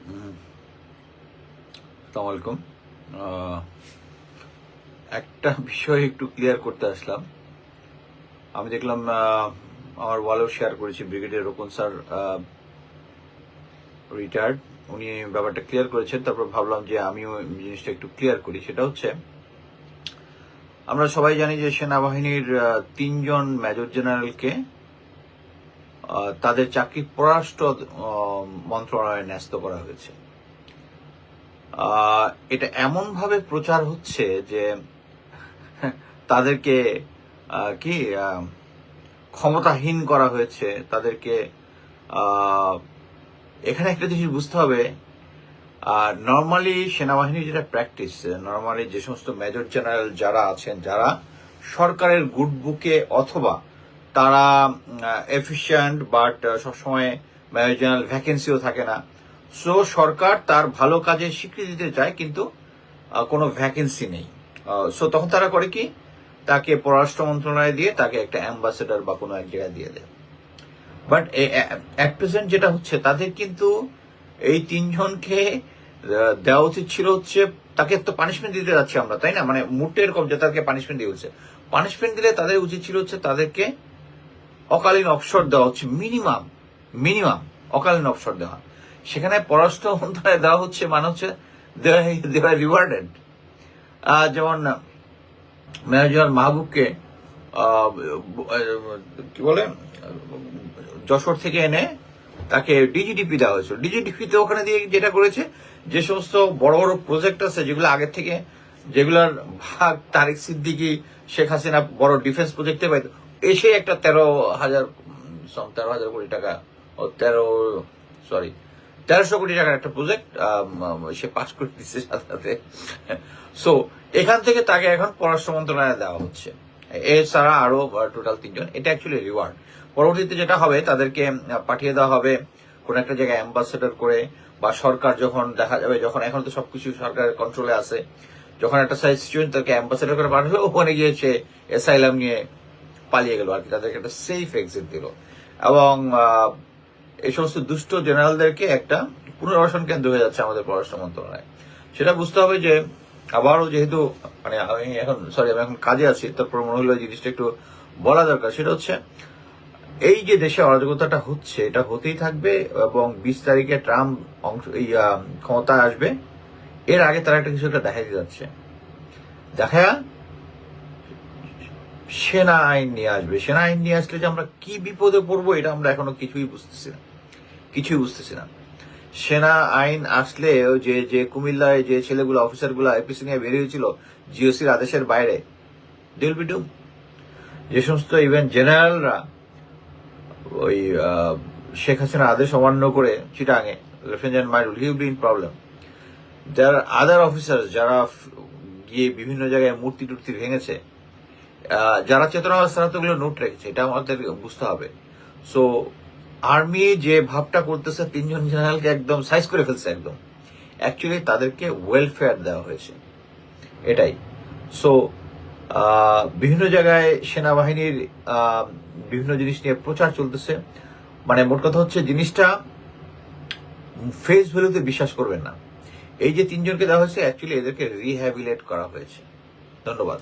আসসালামু আলাইকুম। একটা বিষয় একটু ক্লিয়ার করতে আসলাম। আমি দেখলাম আমার ওয়ালেও শেয়ার করেছি, ব্রিগেডিয়ার রোকন স্যার রিটায়ার্ড, উনি ব্যাপারটা ক্লিয়ার করেছেন। তারপর ভাবলাম যে আমিও জিনিসটা একটু ক্লিয়ার করি। সেটা হচ্ছে, আমরা সবাই জানি যে সেনাবাহিনীর 3 জন মেজর জেনারেলকে তাদের চাকরি পররাষ্ট্র মন্ত্রণালয়ে ন্যস্ত করা হয়েছে। এটা এমন ভাবে প্রচার হচ্ছে যে তাদেরকে কি ক্ষমতাহীন করা হয়েছে, তাদেরকে এখানে একটা জিনিস বুঝতে হবে। নর্মালি সেনাবাহিনীর যেটা প্র্যাকটিস, নর্মালি যে সমস্ত মেজর জেনারেল যারা আছেন, যারা সরকারের গুড বুকে অথবা তারা এফিশিয়েন্ট বাট সবসময় মেজর জেনারেল ভ্যাকেন্সিও থাকে না, সো সরকার তার ভালো কাজে স্বীকৃতি দিতে চায় কিন্তু কোনো ভ্যাকেন্সি নেই। সো তখন তারা করে কি, তাকে পররাষ্ট্র মন্ত্রণালয়ে দিয়ে তাকে একটা অ্যাম্বাসেডর বা কোনো এক জায়গায় দিয়ে দেয়। বাট অ্যাট প্রেজেন্ট যেটা হচ্ছে, তাদের কিন্তু এই 3 জনকে দেওয়া উচিত ছিল হচ্ছে, তাকে তো পানিশমেন্ট দিতে যাচ্ছি আমরা, তাই না? মানে মুহূর্তে এরকম যে তাদেরকে পানিশমেন্ট দিয়ে হচ্ছে, পানিশমেন্ট দিলে তাদের উচিত ছিল হচ্ছে তাদেরকে অকালীন অবসর দেওয়া হচ্ছে, মিনিমাম অকালীন অবসর দেওয়া। সেখানে পররাষ্ট্র মন্ত্রণালয়ে দেওয়া হচ্ছে, মানে হচ্ছে দে আর রিওয়ার্ডেড। যেমন মেজর জেনারেল মাহবুবকে কি বলে, যশোর থেকে এনে তাকে ডিজিডিপি দেওয়া হয়েছিল। ডিজিডিপিতে ওখানে দিয়ে যেটা করেছে, যে সমস্ত বড় বড় প্রজেক্ট আছে যেগুলো আগের থেকে, যেগুলোর ভাগ তারিক সিদ্দিকী, শেখ হাসিনা বড় ডিফেন্স প্রজেক্টে পাইত, এসে একটা 13,000 কোটি টাকা, 1300 কোটি টাকার একটা প্রজেক্ট সে পাস করে দিচ্ছে সাথে। সো এখান থেকে তাকে এখন পররাষ্ট্র মন্ত্রণালয়ে দেওয়া হচ্ছে। এছাড়া আরো টোটাল 3 জন। এটা অ্যাকচুয়ালি রিওয়ার্ড। পরবর্তীতে যেটা হবে, তাদেরকে পাঠিয়ে দেওয়া হবে কোন একটা জায়গায় অ্যাম্বাসেডর করে, বা সরকার যখন দেখা যাবে, যখন এখন তো সবকিছু সরকারের কন্ট্রোলে আছে, যখন একটা সিচুয়েশন তাকে অ্যাম্বাসেডর করে পাঠালো, ওখানে গিয়েছে অ্যাসাইলাম নিয়ে পালিয়ে গেল আর কি, তাদেরকে একটা সেফ এক্সিট দিল। এবং এই সমস্ত দুষ্ট জেনারেলদেরকে একটা পুনর্বাসন কেন্দ্র হয়ে যাচ্ছে আমাদের পররাষ্ট্র মন্ত্রণালয়। সেটা বুঝতে হবে যে, আবারও যেহেতু মানে আমি এখন কাজে আছি, তারপর মনে হলো জিনিসটা একটু বলা দরকার। সেটা হচ্ছে, এই যে দেশে অরাজকতাটা হচ্ছে, এটা হতেই থাকবে এবং 20 তারিখে ট্রাম্প ক্ষমতায় আসবে। এর আগে তারা একটা কিছু একটা দেখাতে যাচ্ছে, দেখা সেনা আইন নিয়ে আসবে। সেনা আইন নিয়ে আসলে যে আমরা কি বিপদে পড়বো, এটা আমরা এখনো কিছুই বুঝতেছি না। সেনা আইন আসলে যে কুমিল্লায় যে ছেলেগুলো, অফিসারগুলো এপিসি নিয়ে বের হয়েছিল জিওসির আদেশের বাইরে, দে উইল বি ডুম। যে সমস্ত ইভেন জেনারেলরা ওই শেখ হাসিনার আদেশ অমান্য করে চিটাঙে, lieutenant Mairul, he will be in problem. There are other officers যারা গিয়ে বিভিন্ন জায়গায় মূর্তি টুর্তি ভেঙেছে, যারা চেতনা অবস্থায় ওগুলো নোট রেখেছে, এটা আমাদের বুঝতে হবে। সো আর্মি যে ভাবটা করতেছে, 3 জন জেনারেলকে একদম সাইজ করে ফেলছে, একদম অ্যাকচুয়ালি তাদেরকে ওয়েলফেয়ার দেওয়া হয়েছে, এটাই। সো বিভিন্ন জায়গায় সেনাবাহিনীর বিভিন্ন জিনিস নিয়ে প্রচার চলতেছে। মানে মোট কথা হচ্ছে, জিনিসটা ফেস ভ্যালুতে বিশ্বাস করবেন না। এই যে 3 জনকে দেওয়া হয়েছে, অ্যাকচুয়ালি এদেরকে রিহ্যাবিলেট করা হয়েছে। ধন্যবাদ।